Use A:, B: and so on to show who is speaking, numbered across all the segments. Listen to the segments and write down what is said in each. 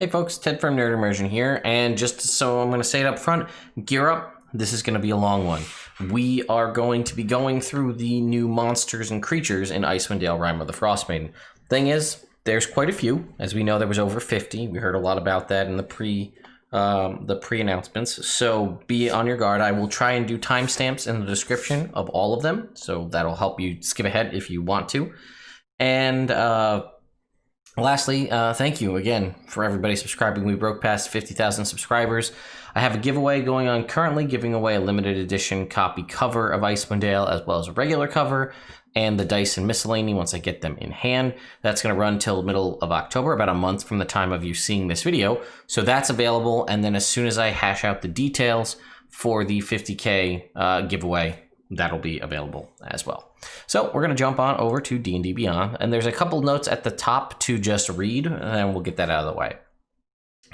A: Hey folks, Ted from Nerd Immersion here, and just so I'm going to say it up front, gear up, this is going to be a long one. We are going to be going through the new monsters and creatures in Icewind Dale Rime of the Frostmaiden. Thing is, there's quite a few. As we know, there was over 50. We heard a lot about that in the pre-announcements, so be on your guard. I will try and do timestamps in the description of all of them, so that'll help you skip ahead if you want to. And lastly, thank you again for everybody subscribing. We broke past 50,000 subscribers. I have a giveaway going on currently, giving away a limited edition copy cover of Icewind Dale, as well as a regular cover, and the dice and miscellany once I get them in hand. That's going to run till the middle of October, about a month from the time of you seeing this video. So that's available, and then as soon as I hash out the details for the 50K giveaway, that'll be available as well. So we're going to jump on over to D&D Beyond, and there's a couple notes at the top to just read, and then we'll get that out of the way.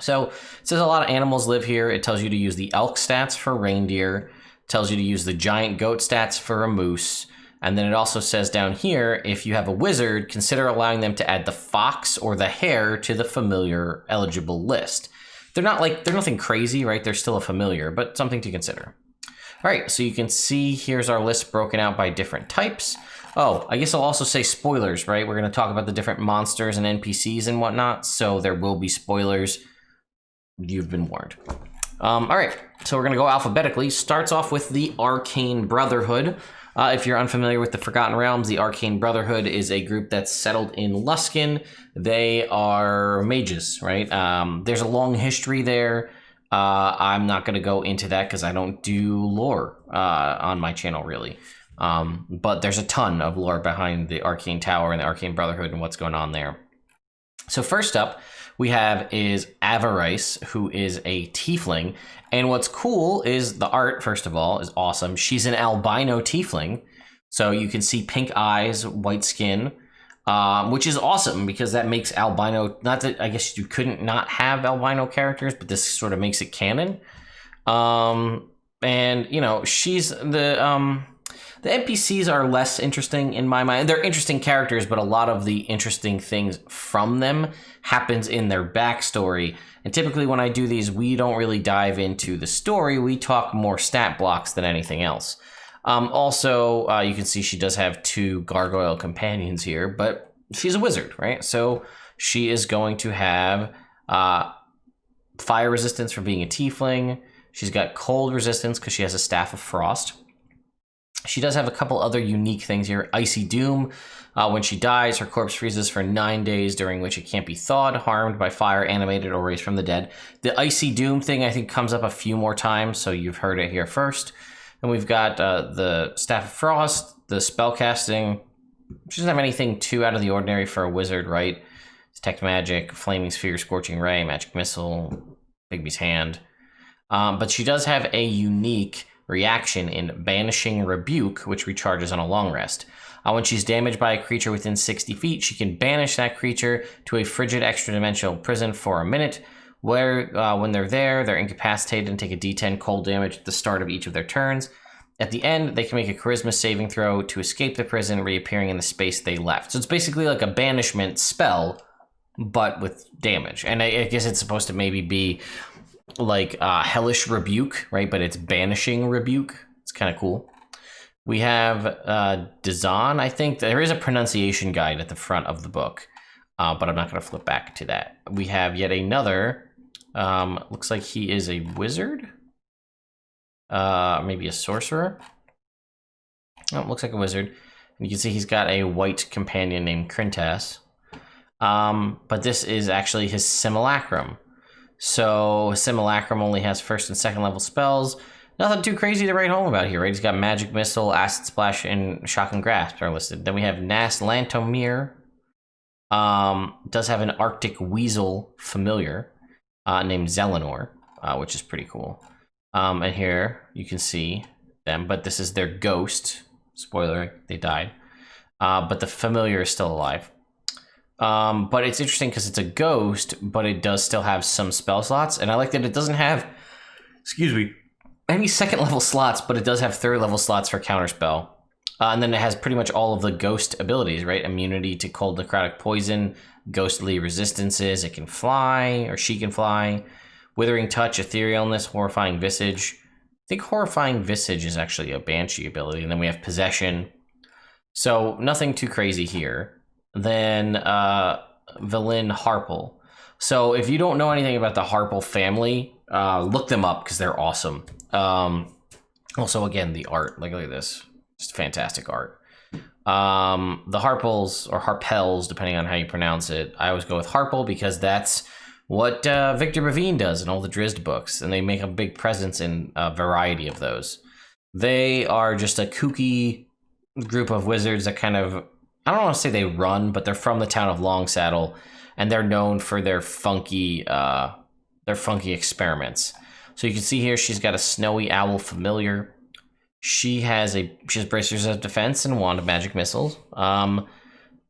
A: So it says a lot of animals live here. It tells you to use the elk stats for reindeer, it tells you to use the giant goat stats for a moose, and then it also says down here, if you have a wizard, consider allowing them to add the fox or the hare to the familiar eligible list. They're nothing crazy, right? They're still a familiar, but something to consider. All right, so you can see here's our list broken out by different types. Oh, I guess I'll also say spoilers, right? We're going to talk about the different monsters and NPCs and whatnot, so there will be spoilers. You've been warned. All right, so we're going to go alphabetically. Starts off with the Arcane Brotherhood. If you're unfamiliar with the Forgotten Realms, the Arcane Brotherhood is a group that's settled in Luskan. They are mages, right? There's a long history there. I'm not going to go into that because I don't do lore on my channel, really. But there's a ton of lore behind the Arcane Tower and the Arcane Brotherhood and what's going on there. So first up, we have is Avarice, who is a tiefling. And what's cool is the art, first of all, is awesome. She's an albino tiefling. So you can see pink eyes, white skin. Which is awesome because that makes albino, not that I guess you couldn't not have albino characters, but this sort of makes it canon. And you know, she's the NPCs are less interesting in my mind. They're interesting characters, but a lot of the interesting things from them happens in their backstory. And typically when I do these, we don't really dive into the story. We talk more stat blocks than anything else. Also, you can see she does have 2 gargoyle companions here, but she's a wizard, right? So she is going to have fire resistance for being a tiefling. She's got cold resistance because she has a Staff of Frost. She does have a couple other unique things here. Icy Doom. When she dies, her corpse freezes for 9 days, during which it can't be thawed, harmed by fire, animated, or raised from the dead. The Icy Doom thing, I think, comes up a few more times, so you've heard it here first. And we've got the Staff of Frost, the spellcasting. She doesn't have anything too out of the ordinary for a wizard, right? Detect Magic, Flaming Sphere, Scorching Ray, Magic Missile, Bigby's Hand. But she does have a unique reaction in Banishing Rebuke, which recharges on a long rest. When she's damaged by a creature within 60 feet, she can banish that creature to a frigid extra-dimensional prison for a minute, where when they're there, they're incapacitated and take a d10 cold damage at the start of each of their turns. At the end, they can make a charisma saving throw to escape the prison, reappearing in the space they left. So it's basically like a banishment spell, but with damage. And I guess it's supposed to maybe be like Hellish Rebuke, right? But it's Banishing Rebuke. It's kind of cool. We have Dzaan. I think there is a pronunciation guide at the front of the book, but I'm not going to flip back to that. We have yet another. Looks like he is a wizard. Maybe a sorcerer. Oh, looks like a wizard. And you can see he's got a white companion named Crintas. But this is actually his Simulacrum. So Simulacrum only has 1st and 2nd level spells. Nothing too crazy to write home about here, right? He's got Magic Missile, Acid Splash, and Shock and Grasp are listed. Then we have Nass Lantomir. Does have an Arctic Weasel familiar named Zelenor, which is pretty cool. And here you can see them, but this is their ghost. Spoiler, they died. But the familiar is still alive. But it's interesting because it's a ghost, but it does still have some spell slots. And I like that it doesn't have, any 2nd level slots, but it does have 3rd level slots for counterspell. And then it has pretty much all of the ghost abilities, right? Immunity to cold necrotic poison, ghostly resistances. It can fly, or she can fly. Withering Touch, Etherealness, Horrifying Visage. I think Horrifying Visage is actually a Banshee ability. And then we have Possession. So nothing too crazy here. Then Vellynne Harpell. So if you don't know anything about the Harpell family, look them up because they're awesome. Also, again, the art. Like, look at this. Just fantastic art. The Harpells, or Harpells, depending on how you pronounce it. I always go with Harpell because that's what Victor Bavine does in all the Drizzt books. And they make a big presence in a variety of those. They are just a kooky group of wizards that kind of, I don't want to say they run, but they're from the town of Longsaddle. And they're known for their funky experiments. So you can see here, she's got a Snowy Owl Familiar. She has Bracers of Defense and Wand of Magic Missiles.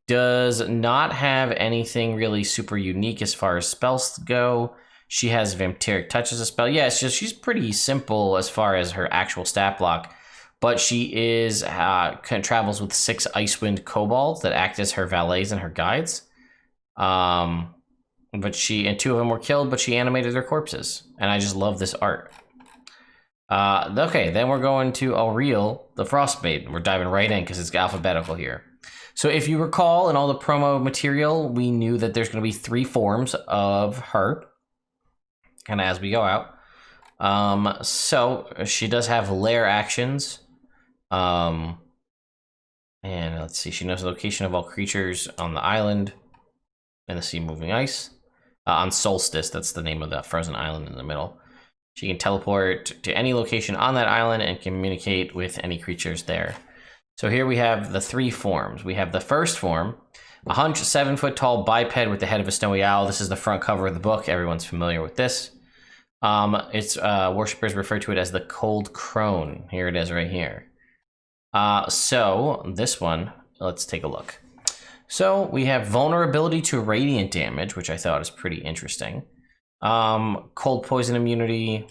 A: Does not have anything really super unique as far as spells go. She has Vampiric Touch as a spell. Yeah, she's pretty simple as far as her actual stat block. But she is travels with 6 Icewind Kobolds that act as her valets and her guides. And 2 of them were killed, but she animated their corpses. And I just love this art. Okay, then we're going to Auril, the Frostmaiden. We're diving right in because it's alphabetical here. So if you recall, in all the promo material, we knew that there's going to be 3 forms of her, kind of as we go out. So she does have lair actions. And let's see, she knows the location of all creatures on the island and the sea moving ice. On Solstice, that's the name of the frozen island in the middle. She can teleport to any location on that island and communicate with any creatures there. So here we have the 3 forms. We have the first form, a 7-foot tall biped with the head of a snowy owl. This is the front cover of the book. Everyone's familiar with this. Its worshippers refer to it as the Cold Crone. Here it is right here. So this one, let's take a look. So we have vulnerability to radiant damage, which I thought is pretty interesting. Cold poison immunity,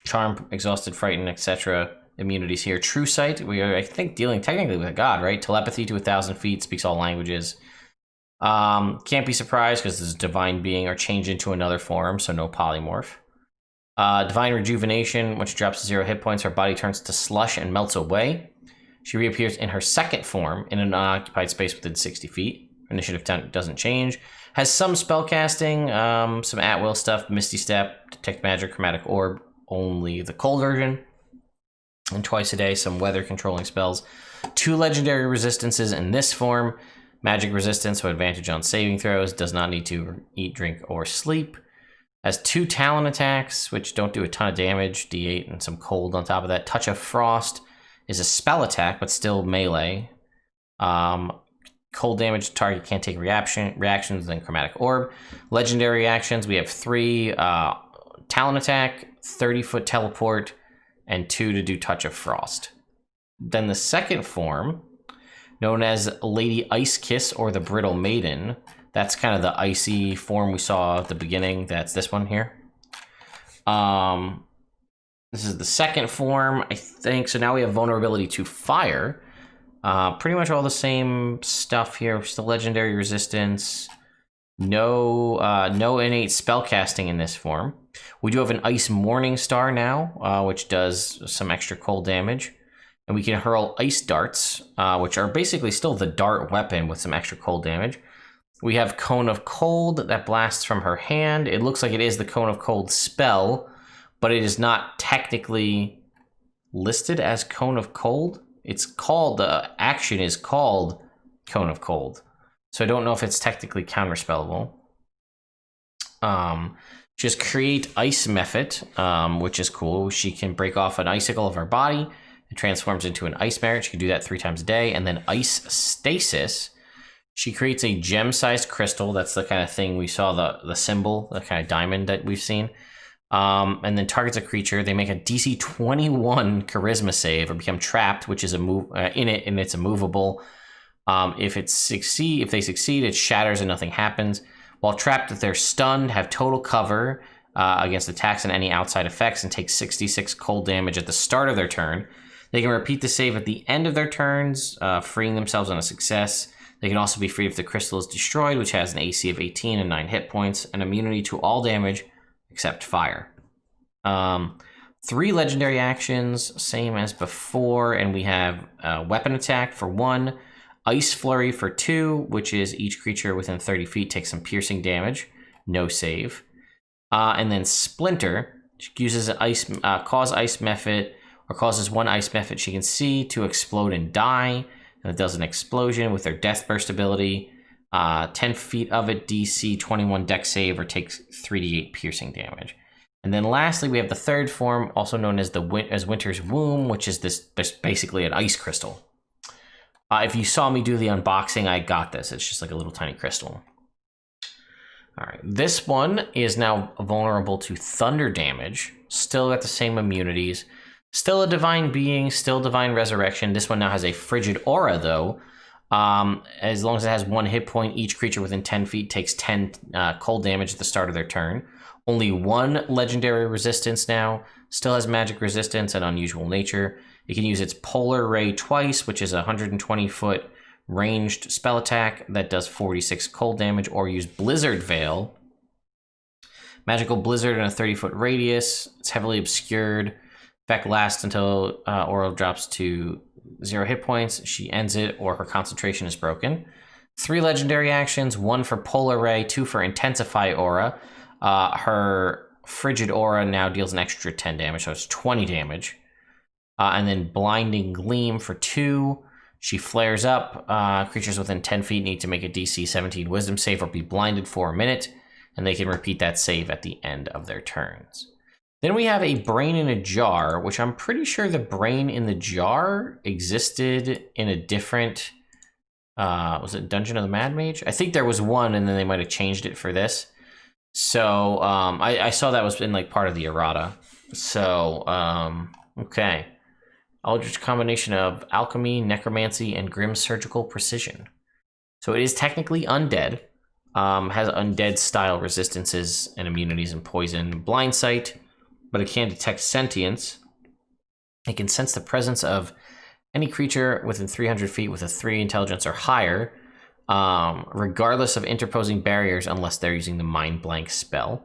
A: charm, exhausted, frightened, etc. Immunities here. True sight, we are, I think, dealing technically with a god, right? Telepathy to 1,000 feet, speaks all languages. Can't be surprised because this is divine being or change into another form, so no polymorph. Divine rejuvenation, which drops to 0 hit points, her body turns to slush and melts away. She reappears in her second form in an unoccupied space within 60 feet. Initiative 10 doesn't change. Has some spellcasting, some at-will stuff, Misty Step, Detect Magic, Chromatic Orb, only the cold version. And twice a day, some weather controlling spells. 2 legendary resistances in this form. Magic resistance, so advantage on saving throws. Does not need to eat, drink, or sleep. Has 2 talon attacks, which don't do a ton of damage. D8 and some cold on top of that. Touch of Frost is a spell attack, but still melee. Cold damage, target can't take reactions, then Chromatic Orb. Legendary actions, we have 3 talon attack, 30-foot teleport, and 2 to do Touch of Frost. Then the second form, known as Lady Ice Kiss or the Brittle Maiden, that's kind of the icy form we saw at the beginning. That's this one here. This is the second form, I think. So now we have vulnerability to fire. Pretty much all the same stuff here. Just the legendary resistance. No innate spellcasting in this form. We do have an Ice Morning Star now, which does some extra cold damage. And we can hurl ice darts, which are basically still the dart weapon with some extra cold damage. We have Cone of Cold that blasts from her hand. It looks like it is the Cone of Cold spell, but it is not technically listed as Cone of Cold. It's called, the action is called Cone of Cold. So I don't know if it's technically counterspellable. Just create Ice Mephit, which is cool. She can break off an icicle of her body. It transforms into an ice mare. She can do that 3 times a day. And then Ice Stasis. She creates a gem-sized crystal. That's the kind of thing we saw, the symbol, the kind of diamond that we've seen. And then targets a creature. They make a DC 21 Charisma save or become trapped, which is in it, and it's immovable. If they succeed, it shatters and nothing happens. While trapped, if they're stunned, have total cover against attacks and any outside effects, and take 66 cold damage at the start of their turn. They can repeat the save at the end of their turns, freeing themselves on a success. They can also be freed if the crystal is destroyed, which has an AC of 18 and 9 hit points, and immunity to all damage except fire. 3 legendary actions, same as before, and we have weapon attack for 1, Ice Flurry for 2, which is each creature within 30 feet takes some piercing damage, no save. And then Splinter, which uses an cause ice method, or causes 1 ice method she can see to explode and die, and it does an explosion with their Death Burst ability. 10 feet of it, DC 21 dex save, or takes 3d8 piercing damage. And then lastly, we have the third form, also known as Winter's Womb, which is this basically an ice crystal. If you saw me do the unboxing, I got this. It's just like a little tiny crystal. All right, this one is now vulnerable to thunder damage. Still got the same immunities. Still a divine being, still divine resurrection. This one now has a frigid aura, though. As long as it has 1 hit point, each creature within 10 feet takes 10 cold damage at the start of their turn. Only 1 legendary resistance now. Still has magic resistance and unusual nature. It can use its Polar Ray twice, which is a 120-foot ranged spell attack that does 46 cold damage, or use Blizzard Veil. Magical Blizzard in a 30-foot radius. It's heavily obscured. Effect lasts until Auril drops to 0 hit points. She ends it, or her concentration is broken. 3 legendary actions, 1 for Polar Ray, 2 for Intensify Aura. Her Frigid Aura now deals an extra 10 damage, so it's 20 damage. And then Blinding Gleam for 2. She flares up. Creatures within 10 feet need to make a DC 17 Wisdom save or be blinded for a minute, and they can repeat that save at the end of their turns. Then we have a Brain in a Jar, which I'm pretty sure the Brain in the Jar existed in a different... was it Dungeon of the Mad Mage? I think there was one, and then they might have changed it for this. So I saw that was in like part of the errata. So okay, Eldritch combination of alchemy, necromancy, and grim surgical precision. So it is technically undead. Has undead style resistances and immunities and poison, blind sight, but it can detect sentience. It can sense the presence of any creature within 300 feet with a 3 intelligence or higher, regardless of interposing barriers unless they're using the Mind Blank spell.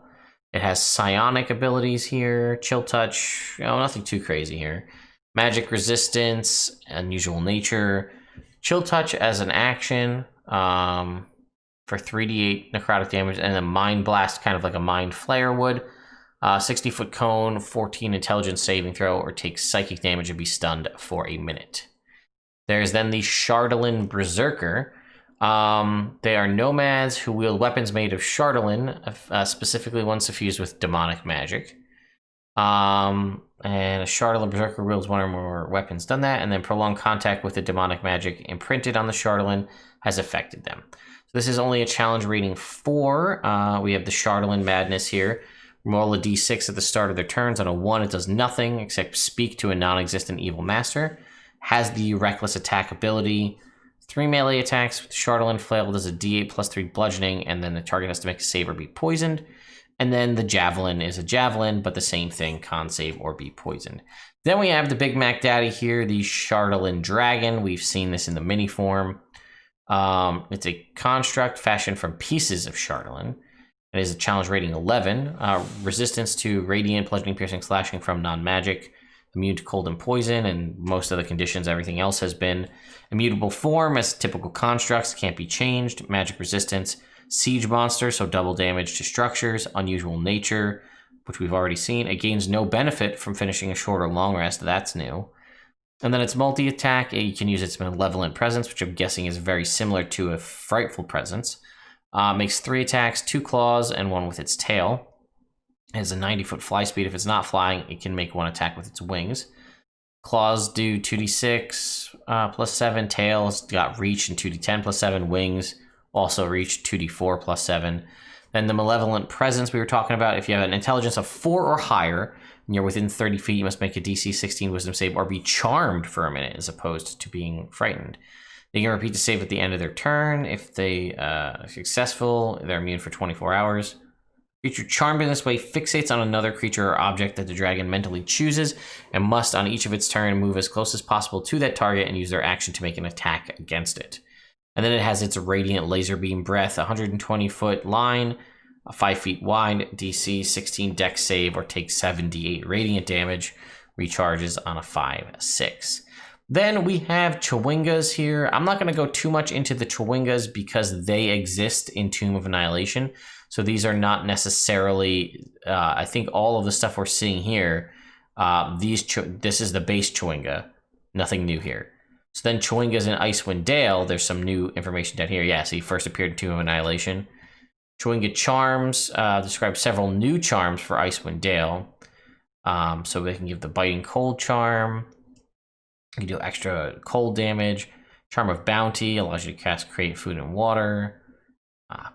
A: It has psionic abilities here, chill touch, nothing too crazy here. Magic resistance, unusual nature, chill touch as an action for 3d8 necrotic damage, and then mind blast, kind of like a mind flare would. 60-foot cone, 14 intelligence saving throw, or take psychic damage and be stunned for a minute. There's then the Chardalyn Berserker. They are nomads who wield weapons made of Chardalyn, specifically one suffused with demonic magic. And a Chardalyn Berserker wields 1 or more weapons, done that, and then prolonged contact with the demonic magic imprinted on the Chardalyn has affected them. So this is only a challenge rating 4. We have the Chardalyn Madness here. Roll a d6 at the start of their turns. On a 1, it does nothing except speak to a non-existent evil master. Has the Reckless Attack ability. 3 melee attacks with Chardalyn Flail does a d8 plus 3 bludgeoning, and then the target has to make a save or be poisoned. And then the Javelin is a Javelin, but the same thing, con save or be poisoned. Then we have the Big Mac Daddy here, the Chardalyn Dragon. We've seen this in the mini form. It's a construct fashioned from pieces of Chardalyn. It is a challenge rating 11. Resistance to radiant, bludgeoning, piercing, slashing from non-magic. Immune to cold and poison, and most of the conditions, everything else has been. Immutable form as typical constructs, can't be changed. Magic resistance. Siege monster, so double damage to structures. Unusual nature, which we've already seen. It gains no benefit from finishing a short or long rest. That's new. And then its multi-attack, you can use its malevolent presence, which I'm guessing is very similar to a frightful presence. Makes 3 attacks, 2 claws, and 1 with its tail. It has a 90-foot fly speed. If it's not flying, it can make 1 attack with its wings. Claws do 2d6 plus 7. Tails got reach and 2d10 plus 7. Wings also reach 2d4 plus 7. Then the malevolent presence we were talking about. If you have an intelligence of 4 or higher, and you're within 30 feet, you must make a DC 16 wisdom save or be charmed for a minute as opposed to being frightened. They can repeat the save at the end of their turn. If they are successful, they're immune for 24 hours. Creature charmed in this way fixates on another creature or object that the dragon mentally chooses and must, on each of its turn, move as close as possible to that target and use their action to make an attack against it. And then it has its Radiant Laser Beam Breath, 120-foot line, 5 feet wide, DC 16 dex save, or take 7d8 radiant damage, recharges on a 5/6. Then we have Chwingas here. I'm not going to go too much into the Chwingas because they exist in Tomb of Annihilation. So these are not necessarily, I think all of the stuff we're seeing here, this is the base Chwinga. Nothing new here. So then Chwingas in Icewind Dale, there's some new information down here. Yeah, so he first appeared in Tomb of Annihilation. Chwinga charms describe several new charms for Icewind Dale. So they can give the Biting Cold charm. You can do extra cold damage. Charm of Bounty allows you to cast Create Food and Water.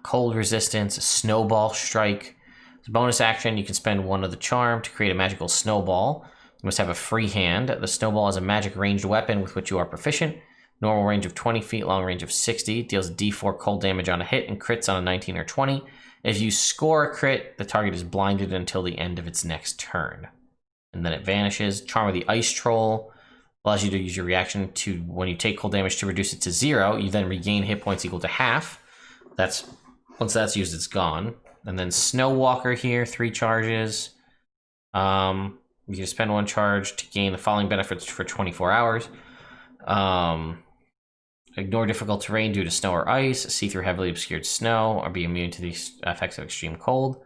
A: Cold Resistance, Snowball Strike. As a bonus action, you can spend one of the charm to create a magical snowball. You must have a free hand. The snowball is a magic ranged weapon with which you are proficient. Normal range of 20 feet, long range of 60. Deals D4 cold damage on a hit and crits on a 19 or 20. If you score a crit, the target is blinded until the end of its next turn. And then it vanishes. Charm of the Ice Troll allows you to use your reaction to, when you take cold damage, to reduce it to 0. You then regain hit points equal to half. Once that's used, it's gone. And then Snow Walker here, 3 charges. You can spend 1 charge to gain the following benefits for 24 hours. Ignore difficult terrain due to snow or ice, see through heavily obscured snow, or be immune to the effects of extreme cold.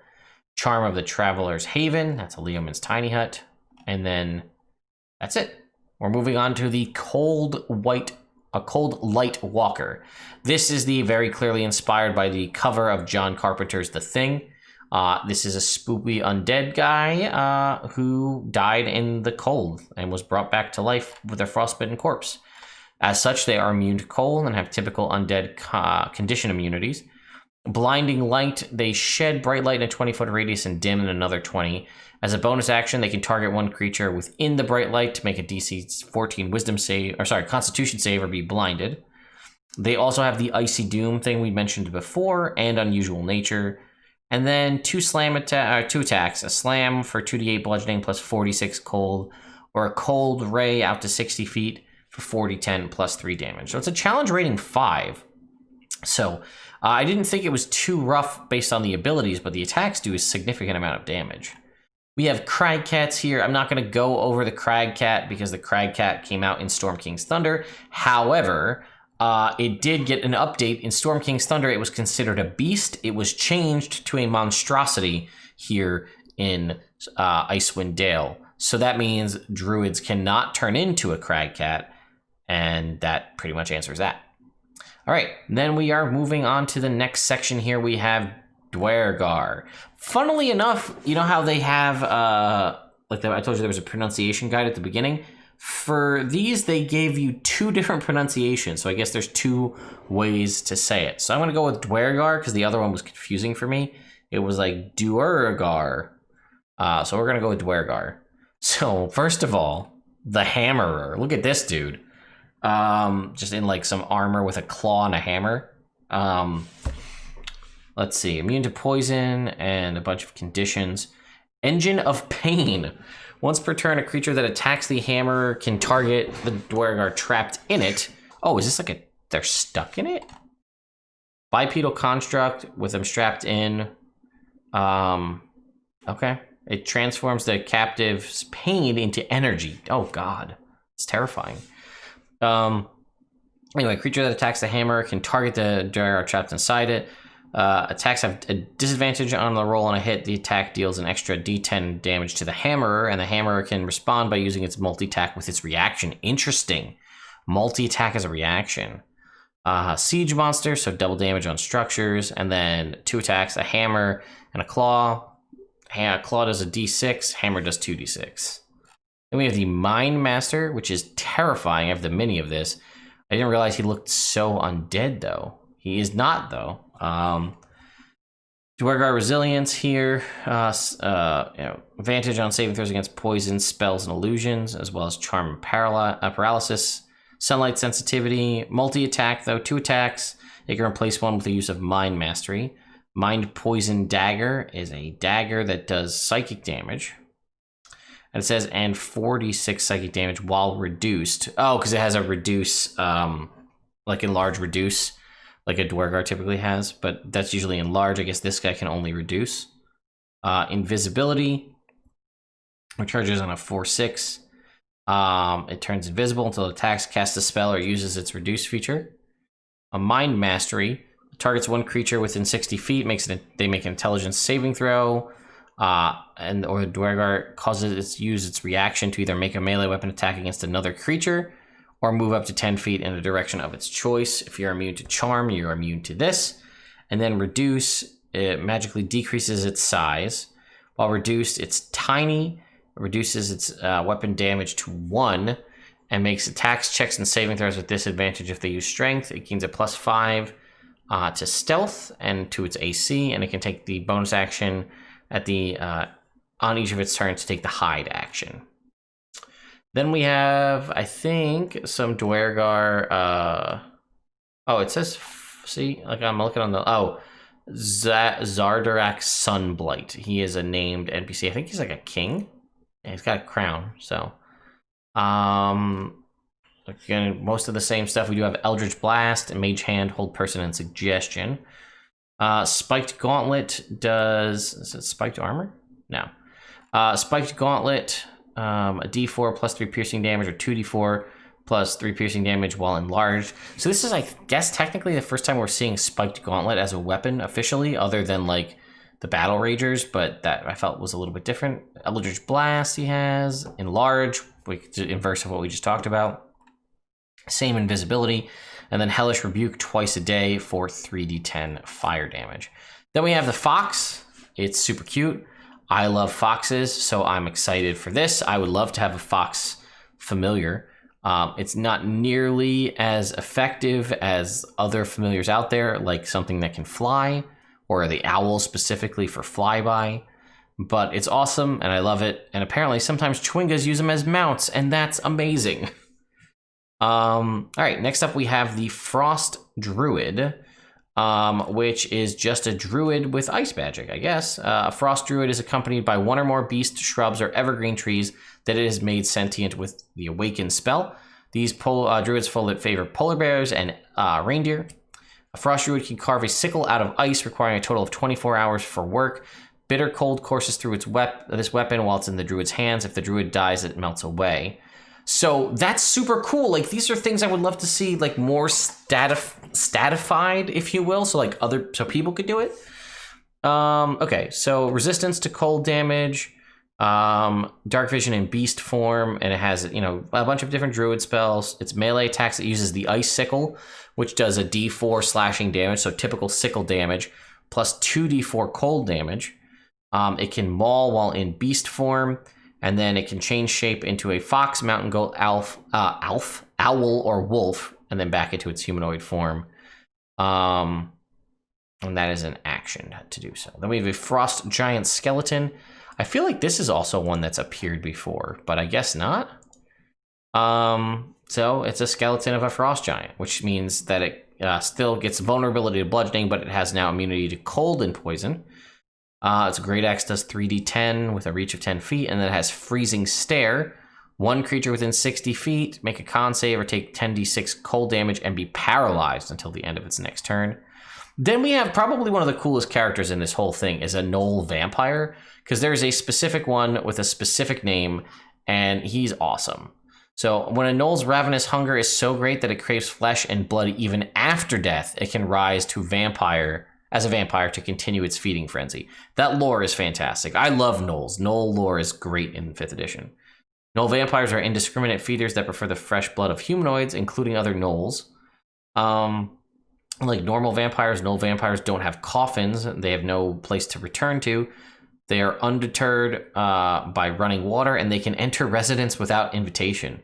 A: Charm of the Traveler's Haven, that's a Leomund's tiny hut. And then that's it. We're moving on to the Coldlight Walker. This is the very clearly inspired by the cover of John Carpenter's The Thing. This is a spoopy undead guy who died in the cold and was brought back to life with a frostbitten corpse. As such, they are immune to cold and have typical undead condition immunities. Blinding Light, they shed bright light in a 20-foot radius and dim in another 20. As a bonus action, they can target one creature within the bright light to make a DC 14 Constitution save or be blinded. They also have the Icy Doom thing we mentioned before and Unusual Nature. And then 2 attacks, a slam for 2d8 bludgeoning plus 46 cold, or a cold ray out to 60 feet for 40-10 plus 3 damage. So it's a challenge rating 5. So I didn't think it was too rough based on the abilities, but the attacks do a significant amount of damage. We have Crag Cats here. I'm not going to go over the Crag Cat because the Crag Cat came out in Storm King's Thunder. However, it did get an update. In Storm King's Thunder, it was considered a beast. It was changed to a monstrosity here in Icewind Dale. So that means druids cannot turn into a Crag Cat, and that pretty much answers that. All right, then we are moving on to the next section here. We have Deurgar. Funnily enough, you know how they have, I told you there was a pronunciation guide at the beginning? For these, they gave you 2 different pronunciations, so I guess there's 2 ways to say it. So I'm going to go with Deurgar because the other one was confusing for me. It was like Deurgar. So we're going to go with Deurgar. So first of all, the Hammerer. Look at this dude. Just in like some armor with a claw and a hammer. Let's see. Immune to poison and a bunch of conditions. Engine of Pain. Once per turn, a creature that attacks the hammer can target the Deurgar trapped in it. Oh, is this like they're stuck in it? Bipedal construct with them strapped in. Okay. It transforms the captive's pain into energy. Oh god. It's terrifying. Anyway, creature that attacks the hammer can target the Deurgar trapped inside it. Attacks have a disadvantage on the roll on a hit. The attack deals an extra d10 damage to the hammerer, and the hammerer can respond by using its multi-attack with its reaction. Interesting. Multi-attack as a reaction. Siege monster, so double damage on structures, and then 2 attacks, a hammer and a claw. Claw does a d6, hammer does 2d6. Then we have the Mind Master, which is terrifying. I have the mini of this. I didn't realize he looked so undead, though. He is not, though. Deurgar Resilience here. Advantage on saving throws against poison, spells, and illusions, as well as Charm and Paralysis. Sunlight Sensitivity. Multi-attack, though. 2 attacks. You can replace one with the use of Mind Mastery. Mind Poison Dagger is a dagger that does psychic damage. And it says, and 46 psychic damage while reduced. Oh, because it has a reduce, like enlarge reduce. like a Deurgar typically has, but that's usually in large. I guess this guy can only reduce. Invisibility, which charges on a 4/6. It turns invisible until it attacks, casts a spell, or uses its reduce feature. A Mind Mastery targets one creature within 60 feet. They make an intelligence saving throw, or the Deurgar causes it to use its reaction to either make a melee weapon attack against another creature, or move up to 10 feet in a direction of its choice. If you're immune to Charm, you're immune to this. And then Reduce, it magically decreases its size. While reduced, it's tiny. It reduces its weapon damage to 1 and makes attacks, checks, and saving throws with disadvantage if they use strength. It gains a +5 to stealth and to its AC, and it can take the bonus action at the on each of its turns to take the hide action. Then we have, I think, some Deurgar. Oh, it says, see, like I'm looking on the, Zardarak Sunblight. He is a named NPC. I think he's like a king. And he's got a crown, so. Again, most of the same stuff. We do have Eldritch Blast, Mage Hand, Hold Person, and Suggestion. Spiked Gauntlet does, is it Spiked Armor? No. Spiked Gauntlet, a D4 plus 3 piercing damage, or 2D4 plus 3 piercing damage while enlarged. So this is, I guess, technically the first time we're seeing Spiked Gauntlet as a weapon officially, other than like the Battle Ragers, but that I felt was a little bit different. Eldritch Blast he has, enlarge, inverse of what we just talked about. Same invisibility, and then Hellish Rebuke twice a day for 3d10 fire damage. Then we have the Fox. It's super cute. I love foxes, so I'm excited for this. I would love to have a fox familiar. It's not nearly as effective as other familiars out there, like something that can fly, or the owl specifically for flyby. But it's awesome, and I love it. And apparently sometimes Chwingas use them as mounts, and that's amazing. All right, next up we have the Frost Druid, which is just a druid with ice magic, I guess. A Frost Druid is accompanied by one or more beasts, shrubs, or evergreen trees that it has made sentient with the Awaken spell. These druids favor polar bears and reindeer. A Frost Druid can carve a sickle out of ice, requiring a total of 24 hours for work. Bitter cold courses through this weapon while it's in the druid's hands. If the druid dies, it melts away. So that's super cool. Like, these are things I would love to see, like, more statified, if you will, so people could do it. Okay, so resistance to cold damage, dark vision in beast form, and it has, a bunch of different druid spells. It's melee attacks that uses the ice sickle, which does a D4 slashing damage, so typical sickle damage, plus 2D4 cold damage. It can maul while in beast form, and then it can change shape into a fox, mountain goat, owl, or wolf, and then back into its humanoid form. And that is an action to do so. Then we have a Frost Giant Skeleton. I feel like this is also one that's appeared before, but I guess not. So it's a skeleton of a Frost Giant, which means that it still gets vulnerability to bludgeoning, but it has now immunity to cold and poison. Its Great Axe does 3d10 with a reach of 10 feet, and then it has Freezing Stare. One creature within 60 feet, make a con save or take 10d6 cold damage and be paralyzed until the end of its next turn. Then we have probably one of the coolest characters in this whole thing is a Gnoll Vampire, because there's a specific one with a specific name, and he's awesome. So when a Gnoll's ravenous hunger is so great that it craves flesh and blood even after death, it can rise to as a vampire to continue its feeding frenzy. That lore is fantastic. I love Gnolls. Gnoll lore is great in 5th edition. Gnoll vampires are indiscriminate feeders that prefer the fresh blood of humanoids, including other Gnolls. Like normal vampires, Gnoll vampires don't have coffins. They have no place to return to. They are undeterred by running water, and they can enter residence without invitation.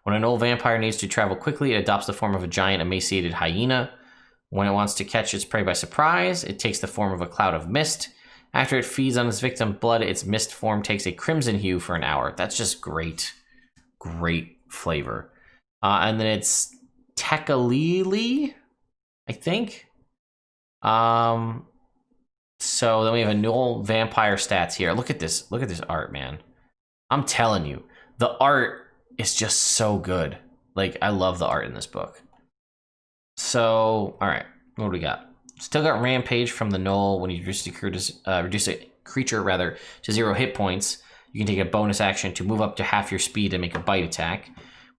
A: When a Gnoll vampire needs to travel quickly, it adopts the form of a giant emaciated hyena. When it wants to catch its prey by surprise, it takes the form of a cloud of mist. After it feeds on its victim's blood, its mist form takes a crimson hue for an hour. That's just great, great flavor. And then it's Tekalili, I think. So then we have a Gnoll Vampire stats here. Look at this art, man. I'm telling you, the art is just so good. Like, I love the art in this book. So, all right, What do we got? Still got Rampage from the Gnoll. When you reduce a creature to 0 hit points, you can take a bonus action to move up to half your speed and make a bite attack.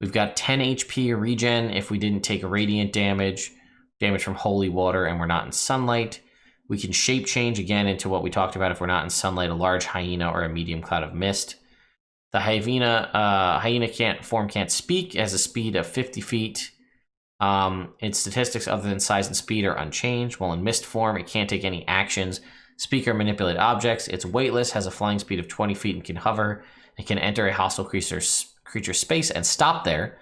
A: We've got 10 HP regen if we didn't take radiant damage from holy water, and we're not in sunlight. We can shape change again into what we talked about if we're not in sunlight, a large hyena or a medium cloud of mist. The hyena can't speak, has a speed of 50 feet. Its statistics other than size and speed are unchanged. While in mist form, it can't take any actions, speak, or manipulate objects. It's weightless, has a flying speed of 20 feet, and can hover. It can enter a hostile creature space and stop there.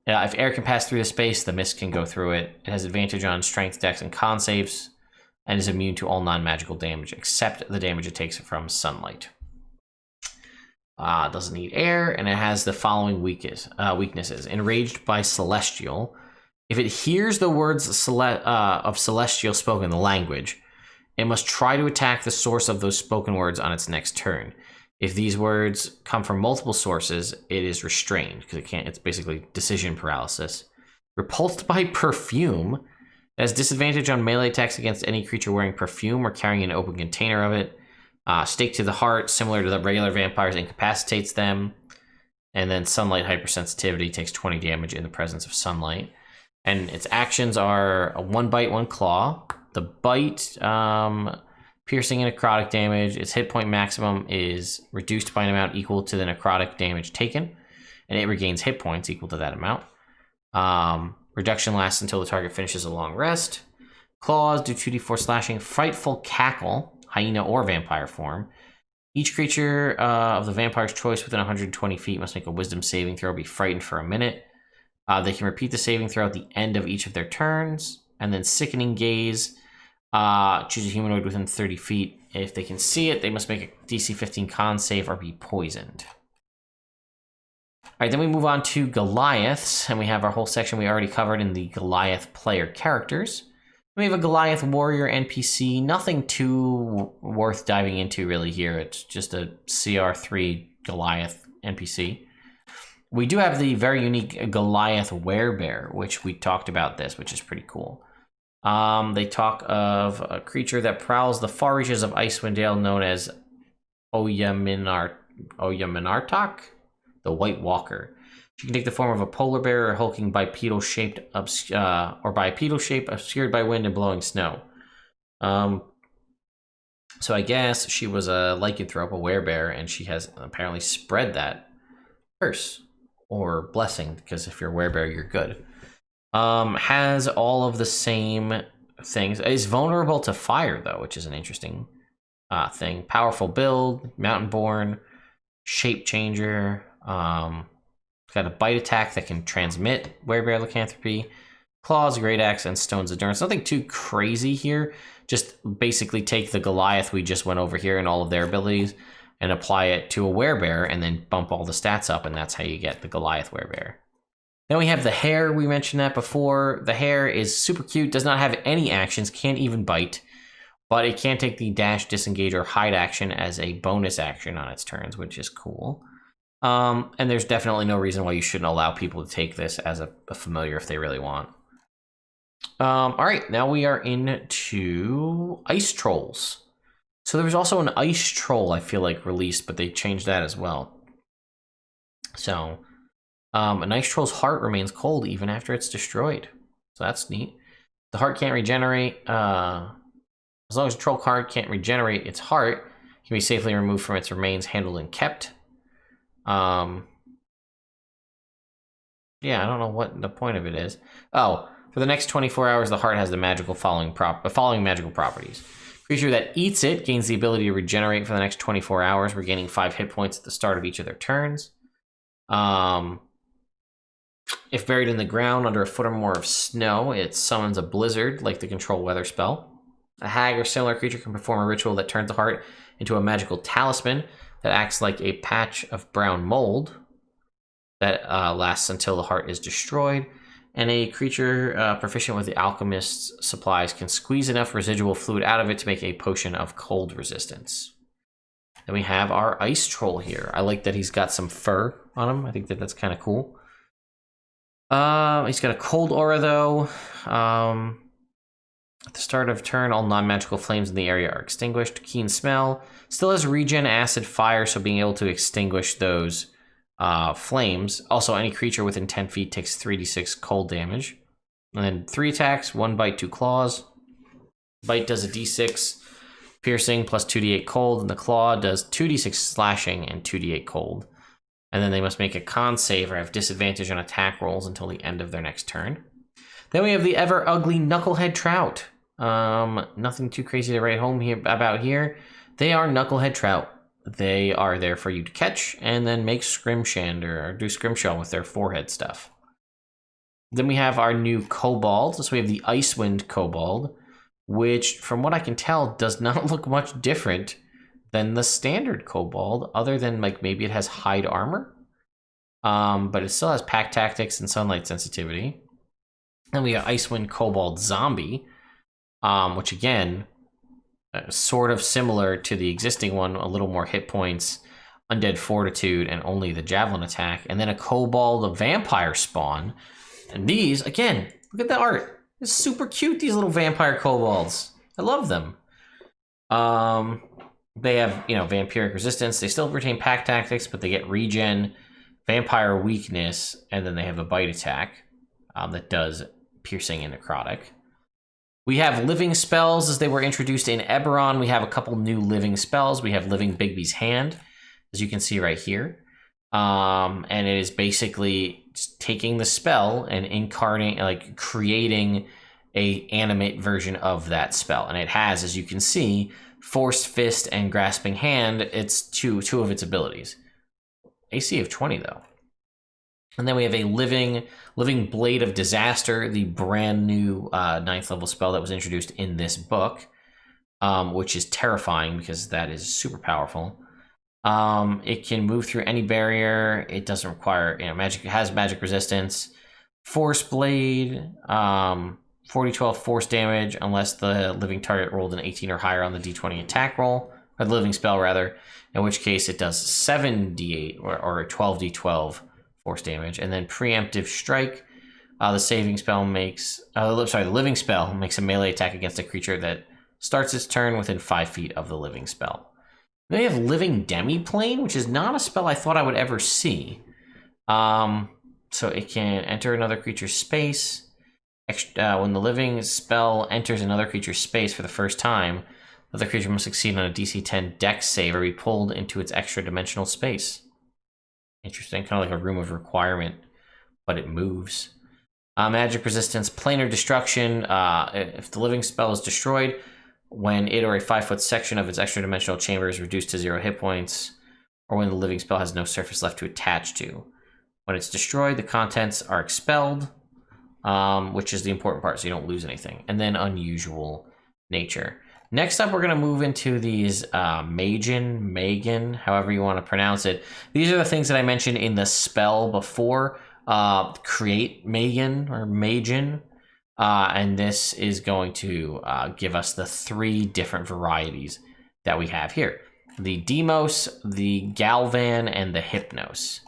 A: If air can pass through the space, the mist can go through it. It has advantage on strength, dex, and con saves, and is immune to all non-magical damage, except the damage it takes from sunlight. Doesn't need air, and it has the following weaknesses. Enraged by Celestial. If it hears the words of Celestial spoken in the language, it must try to attack the source of those spoken words on its next turn. If these words come from multiple sources, it is restrained, because it's basically decision paralysis. Repulsed by Perfume. It has disadvantage on melee attacks against any creature wearing perfume or carrying an open container of it. Stake to the heart, similar to the regular vampires, incapacitates them. And then sunlight hypersensitivity, takes 20 damage in the presence of sunlight. And its actions are a 1 bite, 1 claw. The bite, piercing and necrotic damage. Its hit point maximum is reduced by an amount equal to the necrotic damage taken. And it regains hit points equal to that amount. Reduction lasts until the target finishes a long rest. Claws do 2d4 slashing. Frightful Cackle, hyena or vampire form. Each creature of the vampire's choice within 120 feet must make a wisdom saving throw, be frightened for a minute. They can repeat the saving throw at the end of each of their turns. And then Sickening Gaze. Choose a humanoid within 30 feet. If they can see it, they must make a DC 15 con save or be poisoned. All right, then we move on to Goliaths, and we have our whole section we already covered in the Goliath player characters. We have a Goliath warrior NPC, nothing too worth diving into really here. It's just a CR3 Goliath NPC. We do have the very unique Goliath werebear, which we talked about this, which is pretty cool. They talk of a creature that prowls the far reaches of Icewind Dale known as Oyaminartok, the White Walker. She can take the form of a polar bear or hulking bipedal shape obscured by wind and blowing snow. So I guess she was a lycanthrope, a werebear, and she has apparently spread that curse or blessing, because if you're a werebear, you're good. Has all of the same things. Is vulnerable to fire, though, which is an interesting thing. Powerful build, mountain-born, shape changer. Got a bite attack that can transmit werebear lycanthropy. Claws, great axe, and stone's endurance. Nothing too crazy here. Just basically take the Goliath we just went over here and all of their abilities and apply it to a werebear and then bump all the stats up, and that's how you get the Goliath werebear. Then we have the Hare. We mentioned that before. The Hare is super cute, does not have any actions, can't even bite, but it can take the dash, disengage, or hide action as a bonus action on its turns, which is cool. And there's definitely no reason why you shouldn't allow people to take this as a familiar if they really want. All right, now we are into Ice Trolls. So there was also an Ice Troll, I feel like, released, but they changed that as well. So an Ice Troll's heart remains cold even after it's destroyed. So that's neat. The heart can't regenerate. As long as the troll card can't regenerate, its heart can be safely removed from its remains, handled, and kept. Yeah, I don't know what the point of it is. Oh, for the next 24 hours, the heart has the following magical properties. Creature that eats it gains the ability to regenerate for the next 24 hours, regaining 5 hit points at the start of each of their turns. If buried in the ground under a foot or more of snow, it summons a blizzard, like the control weather spell. A hag or similar creature can perform a ritual that turns the heart into a magical talisman that acts like a patch of brown mold that lasts until the heart is destroyed. And a creature proficient with the alchemist's supplies can squeeze enough residual fluid out of it to make a potion of cold resistance. Then we have our Ice Troll here. I like that he's got some fur on him. I think that's kind of cool. He's got a cold aura, though. At the start of turn, all non-magical flames in the area are extinguished. Keen Smell still has regen, acid, fire, so being able to extinguish those flames. Also, any creature within 10 feet takes 3d6 cold damage. And then 3 attacks, 1 bite, 2 claws. Bite does a d6 piercing plus 2d8 cold, and the claw does 2d6 slashing and 2d8 cold. And then they must make a con save or have disadvantage on attack rolls until the end of their next turn. Then we have the ever ugly Knucklehead Trout. Nothing too crazy to write home about here. They are Knucklehead Trout. They are there for you to catch and then make scrimshander or do scrimshaw with their forehead stuff. Then we have our new Kobolds. So we have the Icewind Kobold, which from what I can tell does not look much different than the standard Kobold, other than like maybe it has hide armor. But it still has pack tactics and sunlight sensitivity. Then we have Icewind Kobold Zombie, which again, sort of similar to the existing one, a little more hit points, undead fortitude, and only the javelin attack. And then a Kobold Vampire spawn. And these, again, look at the art. It's super cute, these little vampire kobolds. I love them. They have, vampiric resistance. They still retain pack tactics, but they get regen, vampire weakness, and then they have a bite attack that does piercing and necrotic. We have living spells as they were introduced in Eberron. We have a couple new living spells. We have Living Bigby's Hand, as you can see right here. And it is basically just taking the spell and incarnating, creating a animate version of that spell. And it has, as you can see, Forced Fist and Grasping Hand. It's two of its abilities. AC of 20, though. And then we have a Living Blade of Disaster, the brand new 9th level spell that was introduced in this book, which is terrifying because that is super powerful. It can move through any barrier. It doesn't require, magic. It has magic resistance. Force Blade, 40-12 force damage unless the living target rolled an 18 or higher on the d20 attack roll, or the living spell rather, in which case it does 7d8 or 12d12 force damage. And then Preemptive Strike, the living spell makes a melee attack against a creature that starts its turn within 5 feet of the living spell. Then we have Living Demiplane, which is not a spell I thought I would ever see. So it can enter another creature's space. When the living spell enters another creature's space for the first time, the other creature must succeed on a DC 10 Dex save or be pulled into its extra dimensional space. Interesting, kind of like a Room of Requirement, but it moves. Magic resistance, planar destruction. If the living spell is destroyed, when it or a 5-foot section of its extra dimensional chamber is reduced to 0 hit points, or when the living spell has no surface left to attach to. When it's destroyed, the contents are expelled, which is the important part, so you don't lose anything. And then Unusual Nature. Next up, we're going to move into these Magen, however you want to pronounce it. These are the things that I mentioned in the spell before. Create Magen or Magen. And this is going to give us the 3 different varieties that we have here. The Demos, the Galvan, and the Hypnos.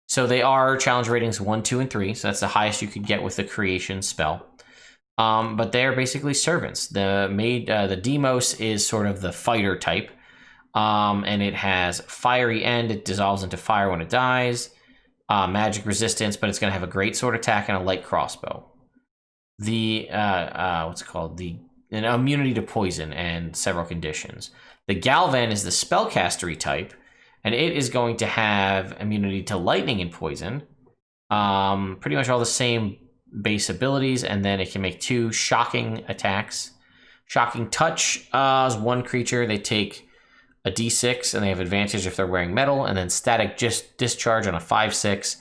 A: So they are challenge ratings 1, 2, and 3. So that's the highest you could get with the creation spell. But they're basically servants. The Demos is sort of the fighter type. And it has Fiery End. It dissolves into fire when it dies. Magic resistance, but it's going to have a great sword attack and a light crossbow. The an immunity to poison and several conditions. The Galvan is the spellcastery type, and it is going to have immunity to lightning and poison. Pretty much all the same base abilities, and then it can make 2 shocking attacks. Shocking Touch is 1 creature. They take a d6, and they have advantage if they're wearing metal, and then Static Discharge on a 5/6.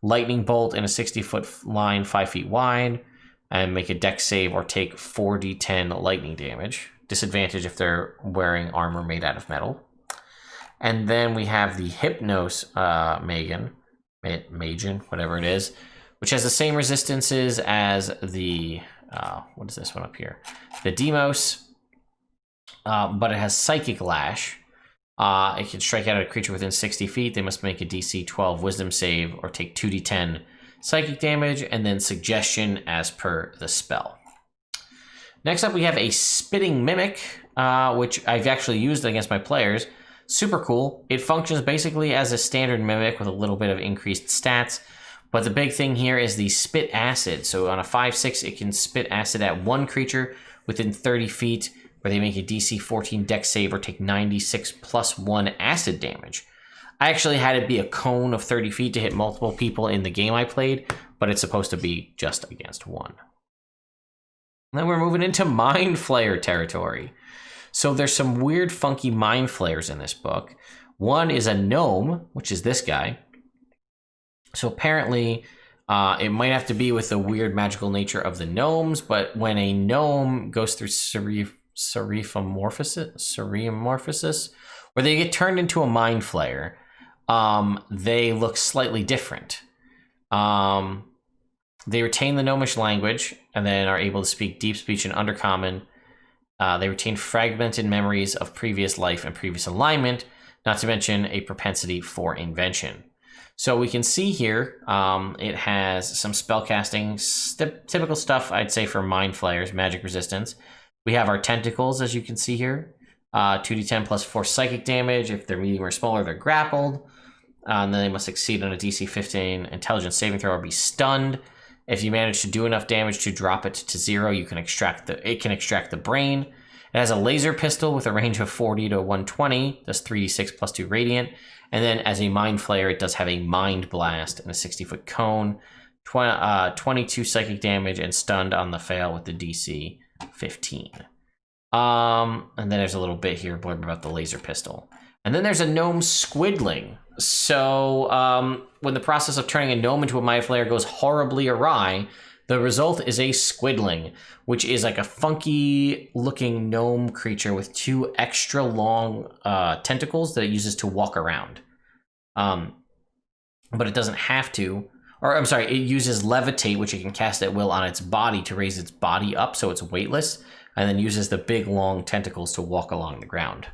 A: Lightning Bolt in a 60-foot line, 5 feet wide, and make a dex save or take 4d10 lightning damage. Disadvantage if they're wearing armor made out of metal. And then we have the Hypnos Magen, whatever it is, which has the same resistances as the, what is this one up here? The Demos, but it has Psychic Lash. It can strike out at a creature within 60 feet. They must make a DC 12 Wisdom save or take 2d10 psychic damage, and then Suggestion as per the spell. Next up, we have a Spitting Mimic, which I've actually used against my players. Super cool. It functions basically as a standard Mimic with a little bit of increased stats. But the big thing here is the Spit Acid. So on a 5/6, it can spit acid at one creature within 30 feet, where they make a DC 14 Dex save or take 96 plus 1 acid damage. I actually had it be a cone of 30 feet to hit multiple people in the game I played, but it's supposed to be just against one. And then we're moving into Mind Flayer territory. So there's some weird, funky Mind Flayers in this book. One is a gnome, which is this guy. So apparently, it might have to be with the weird magical nature of the gnomes, but when a gnome goes through Cereomorphosis, where they get turned into a Mind Flayer, they look slightly different. They retain the gnomish language and then are able to speak deep speech and undercommon. They retain fragmented memories of previous life and previous alignment, not to mention a propensity for invention. So we can see here, it has some spellcasting, typical stuff I'd say for Mind Flayers, magic resistance. We have our tentacles, as you can see here. 2d10 plus 4 psychic damage. If they're medium or smaller, they're grappled. And then they must succeed on a DC 15 intelligence saving throw or be stunned. If you manage to do enough damage to drop it to 0, it can extract the brain. It has a laser pistol with a range of 40 to 120, does 3d6 plus 2 radiant. And then as a Mind Flayer, it does have a Mind Blast and a 60-foot cone, 22 psychic damage, and stunned on the fail with the DC 15. And then there's a little bit here blurb about the laser pistol. And then there's a gnome squidling. So when the process of turning a gnome into a Mind Flayer goes horribly awry, the result is a squidling, which is like a funky looking gnome creature with 2 extra long tentacles that it uses to walk around. But it doesn't have to, or I'm sorry, it uses levitate, which it can cast at will on its body to raise its body up so it's weightless, and then uses the big long tentacles to walk along the ground.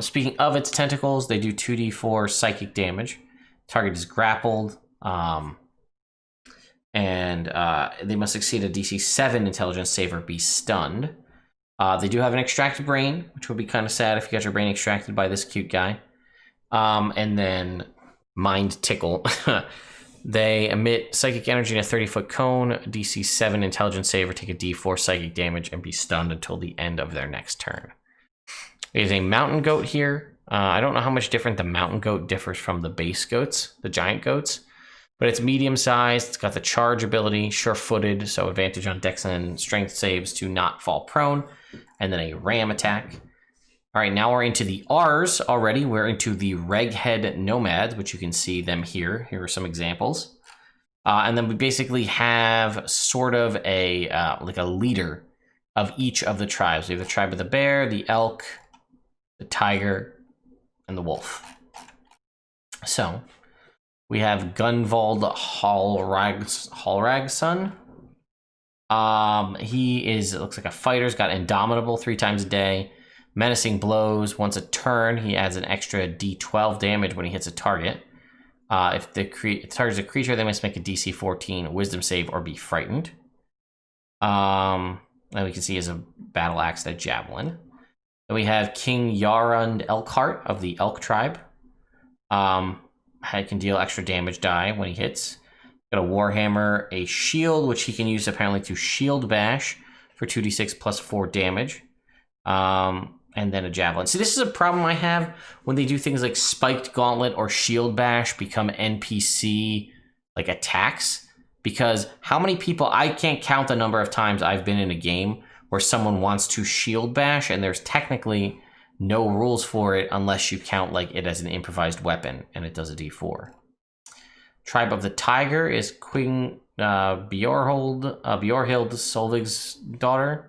A: Speaking of its tentacles, they do 2d4 psychic damage. Target is grappled, and they must succeed a DC 7 intelligence save or be stunned. They do have an extracted brain, which would be kind of sad if you got your brain extracted by this cute guy. And then Mind Tickle. They emit psychic energy in a 30-foot cone, DC 7 intelligence save or take a d4 psychic damage and be stunned until the end of their next turn. There's a mountain goat here. I don't know how much different the mountain goat differs from the base goats, the giant goats, but it's medium-sized. It's got the charge ability, sure-footed, so advantage on dex and strength saves to not fall prone, and then a ram attack. All right, now we're into the R's already. We're into the Reghed Nomads, which you can see them here. Here are some examples. And then we basically have sort of a like a leader of each of the tribes. We have the tribe of the bear, the elk, the tiger, and the wolf. So we have Gunvald Hallragson. He is, it looks like a fighter. He's got Indomitable 3 times a day. Menacing blows. Once a turn, he adds an extra d12 damage when he hits a target. If the target is a creature, they must make a DC 14 wisdom save or be frightened. And we can see he has a battle axe and a javelin. Then we have King Yarund Elkhart of the Elk tribe. He can deal extra damage die when he hits. Got a Warhammer, a shield, which he can use apparently to shield bash for 2d6 plus 4 damage. And then a javelin. See, this is a problem I have when they do things like spiked gauntlet or shield bash become NPC like attacks, because how many people, I can't count the number of times I've been in a game where someone wants to shield bash and there's technically no rules for it unless you count like it as an improvised weapon and it does a d4. Tribe of the Tiger is Queen Bjorhild Solvig's daughter.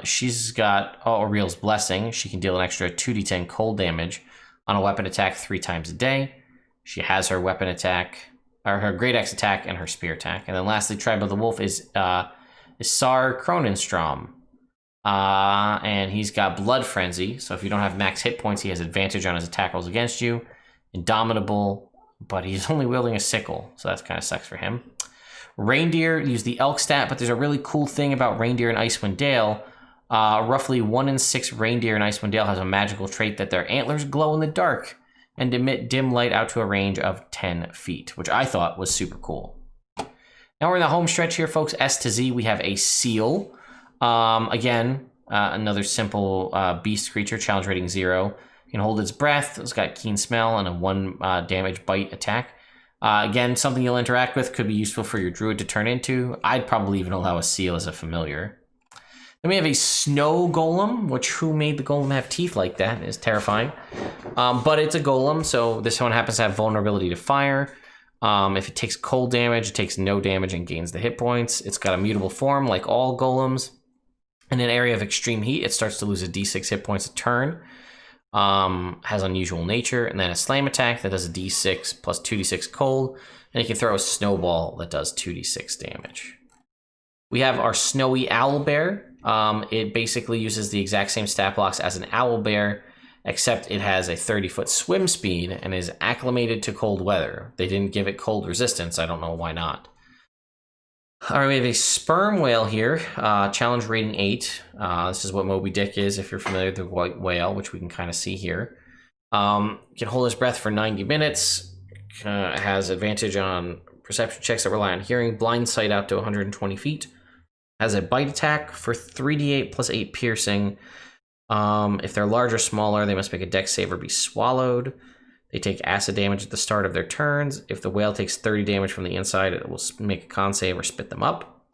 A: She's got Auril's Blessing. She can deal an extra 2d10 cold damage on a weapon attack 3 times a day. She has her weapon attack, or her great axe attack and her spear attack. And then lastly, Tribe of the Wolf is Sar Kronenstrom. And he's got Blood Frenzy. So if you don't have max hit points, he has advantage on his attack rolls against you. Indomitable, but he's only wielding a sickle, so that kind of sucks for him. Reindeer use the elk stat, but there's a really cool thing about Reindeer and Icewind Dale. Roughly 1 in 6 reindeer in Icewind Dale has a magical trait that their antlers glow in the dark and emit dim light out to a range of 10 feet, which I thought was super cool. Now we're in the home stretch here, folks. S to Z, we have a seal. Again, another simple beast creature, challenge rating 0. It can hold its breath. It's got keen smell and a 1 damage bite attack. Again, something you'll interact with, could be useful for your druid to turn into. I'd probably even allow a seal as a familiar. Then we have a snow golem, which who made the golem have teeth like that is terrifying. But it's a golem, so this one happens to have vulnerability to fire. If it takes cold damage, it takes no damage and gains the hit points. It's got a mutable form like all golems. In an area of extreme heat, it starts to lose a d6 hit points a turn. Has unusual nature, and then a slam attack that does a d6 plus 2d6 cold, and you can throw a snowball that does 2d6 damage. We have our snowy owlbear. It basically uses the exact same stat blocks as an owlbear, except it has a 30-foot swim speed and is acclimated to cold weather. They didn't give it cold resistance. I don't know why not. All right, we have a sperm whale here, challenge rating 8. This is what Moby Dick is, if you're familiar with the white whale, which we can kind of see here. Can hold his breath for 90 minutes. Has advantage on perception checks that rely on hearing. Blind sight out to 120 feet. Has a bite attack for 3d8 plus 8 piercing. If they're large or smaller, they must make a dex save or be swallowed. They take acid damage at the start of their turns. If the whale takes 30 damage from the inside, it will make a con save or spit them up.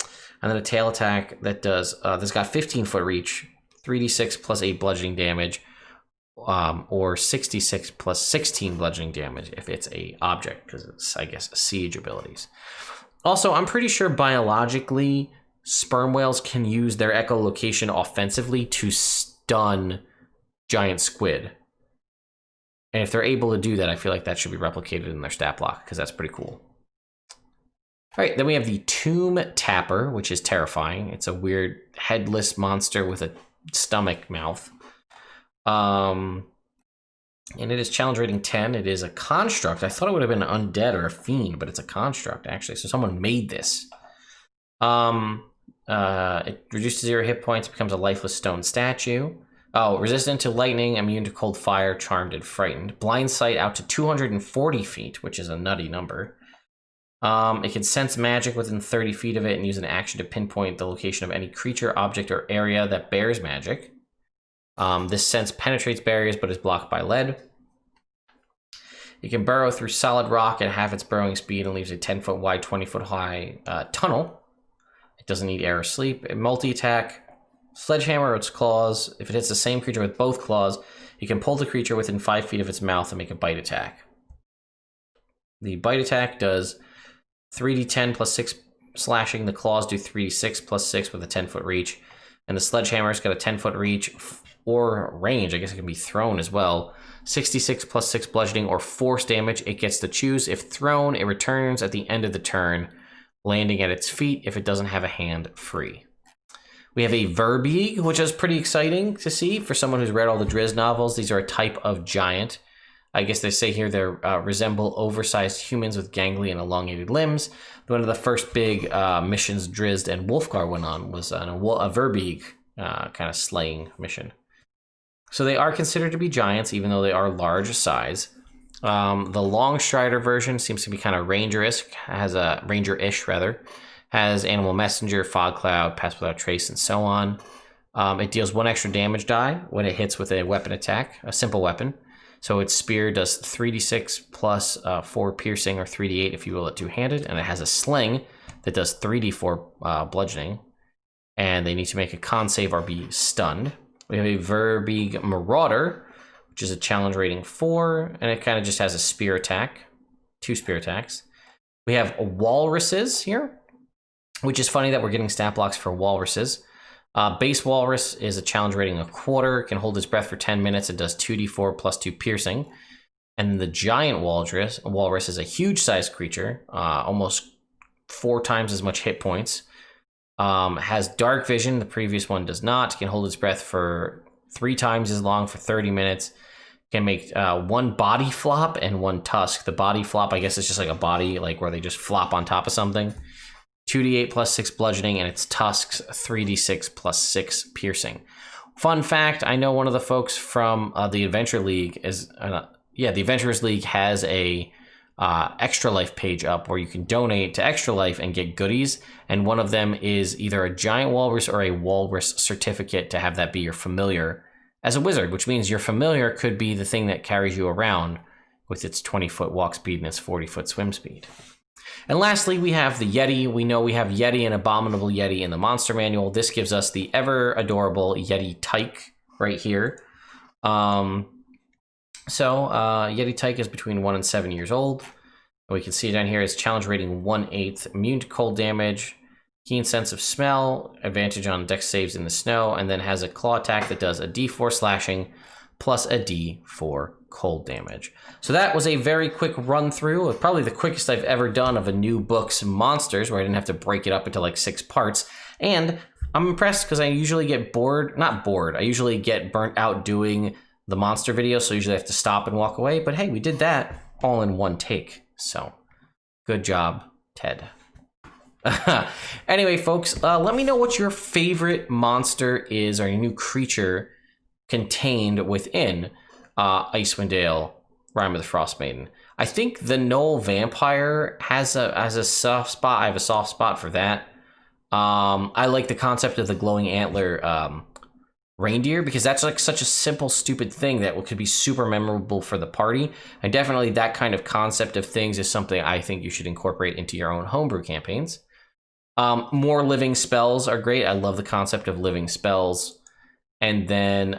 A: And then a tail attack that does, that's got 15-foot reach, 3d6 plus 8 bludgeoning damage, or 66 plus 16 bludgeoning damage if it's a object, because it's, I guess, siege abilities. Also, I'm pretty sure biologically, sperm whales can use their echolocation offensively to stun giant squid. And if they're able to do that, I feel like that should be replicated in their stat block, because that's pretty cool. All right, then we have the Tomb Tapper, which is terrifying. It's a weird headless monster with a stomach mouth. And it is challenge rating 10. It is a construct. I thought it would have been an undead or a fiend, but it's a construct, actually. So someone made this. It reduces 0 hit points, becomes a lifeless stone statue. Oh, resistant to lightning, immune to cold fire, charmed and frightened. Blind sight out to 240 feet, which is a nutty number. It can sense magic within 30 feet of it and use an action to pinpoint the location of any creature, object, or area that bears magic. This sense penetrates barriers but is blocked by lead. It can burrow through solid rock at half its burrowing speed and leaves a 10-foot wide, 20-foot high tunnel. It doesn't need air or sleep. A multi-attack. Sledgehammer or its claws. If it hits the same creature with both claws, you can pull the creature within 5 feet of its mouth and make a bite attack. The bite attack does 3d10 plus 6 slashing. The claws do 3d6 plus 6 with a 10-foot reach. And the sledgehammer's got a 10-foot reach or range. I guess it can be thrown as well. 66 plus 6 bludgeoning or force damage. It gets to choose. If thrown, it returns at the end of the turn, landing at its feet if it doesn't have a hand free. We have a Verbeeg, which is pretty exciting to see for someone who's read all the Drizzt novels. These are a type of giant. I guess they say here they resemble oversized humans with gangly and elongated limbs. One of the first big missions Drizzt and Wolfgar went on was a Verbeeg kind of slaying mission. So they are considered to be giants, even though they are large size. The Long Strider version seems to be kind of ranger-ish, has Animal Messenger, Fog Cloud, Pass Without Trace, and so on. It deals 1 extra damage die when it hits with a weapon attack, a simple weapon. So its spear does 3d6 plus 4 piercing, or 3d8 if you will it two-handed, and it has a sling that does 3d4 bludgeoning, and they need to make a con save or be stunned. We have a Verbeeg Marauder, which is a challenge rating 4, and it kind of just has a spear attack, 2 spear attacks. We have Walruses here, which is funny that we're getting stat blocks for Walruses. Base Walrus is a challenge rating a quarter, can hold its breath for 10 minutes, and does 2d4 plus 2 piercing. And the Giant Walrus is a huge-sized creature, almost 4 times as much hit points. Has dark vision, the previous one does not. Can hold its breath for 3 times as long for 30 minutes. Can make 1 body flop and 1 tusk. The body flop, I guess, is just like a body, like where they just flop on top of something. 2d8 plus 6 bludgeoning, and its tusks 3d6 plus 6 piercing. Fun fact, I know one of the folks from the Adventure League is, the Adventurers League has a Extra Life page up where you can donate to Extra Life and get goodies, and one of them is either a giant walrus or a walrus certificate to have that be your familiar as a wizard, which means your familiar could be the thing that carries you around with its 20-foot walk speed and its 40-foot swim speed. And lastly, we have the Yeti. We know we have Yeti and Abominable Yeti in the monster manual. This gives us the ever adorable Yeti Tyke right here. Yeti Tyke is between 1 and 7 years old. We can see down here is challenge rating 1/8, immune to cold damage, keen sense of smell, advantage on dex saves in the snow, and then has a claw attack that does a d4 slashing plus a d4 cold damage. So that was a very quick run through, probably the quickest I've ever done of a new book's monsters, where I didn't have to break it up into like 6 parts. And I'm impressed because I usually get I usually get burnt out doing the monster video, so usually I have to stop and walk away. But hey, we did that all in one take. So good job, Ted. Anyway, folks, let me know what your favorite monster is, or your new creature contained within Icewind Dale, Rime of the Frostmaiden. I think the Gnoll Vampire has a soft spot. I have a soft spot for that. I like the concept of the glowing antler reindeer, because that's like such a simple, stupid thing that could be super memorable for the party. And definitely that kind of concept of things is something I think you should incorporate into your own homebrew campaigns. More living spells are great. I love the concept of living spells. And then,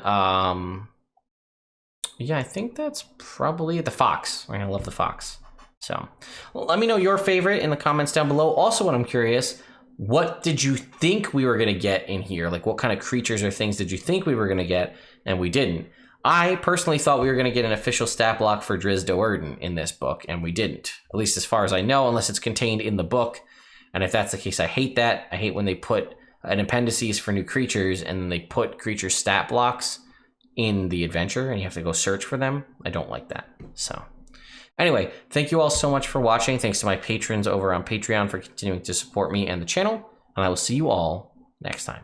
A: yeah, I think that's probably the fox. I love the fox. So let me know your favorite in the comments down below. Also, when I'm curious, what did you think we were going to get in here? Like, what kind of creatures or things did you think we were going to get and we didn't? I personally thought we were going to get an official stat block for Driz Do'Urden in this book, and we didn't. At least as far as I know, unless it's contained in the book. And if that's the case, I hate that. I hate when they put an appendices for new creatures and then they put creature stat blocks in the adventure and you have to go search for them. I don't like that. So anyway, thank you all so much for watching. Thanks to my patrons over on Patreon for continuing to support me and the channel. And I will see you all next time.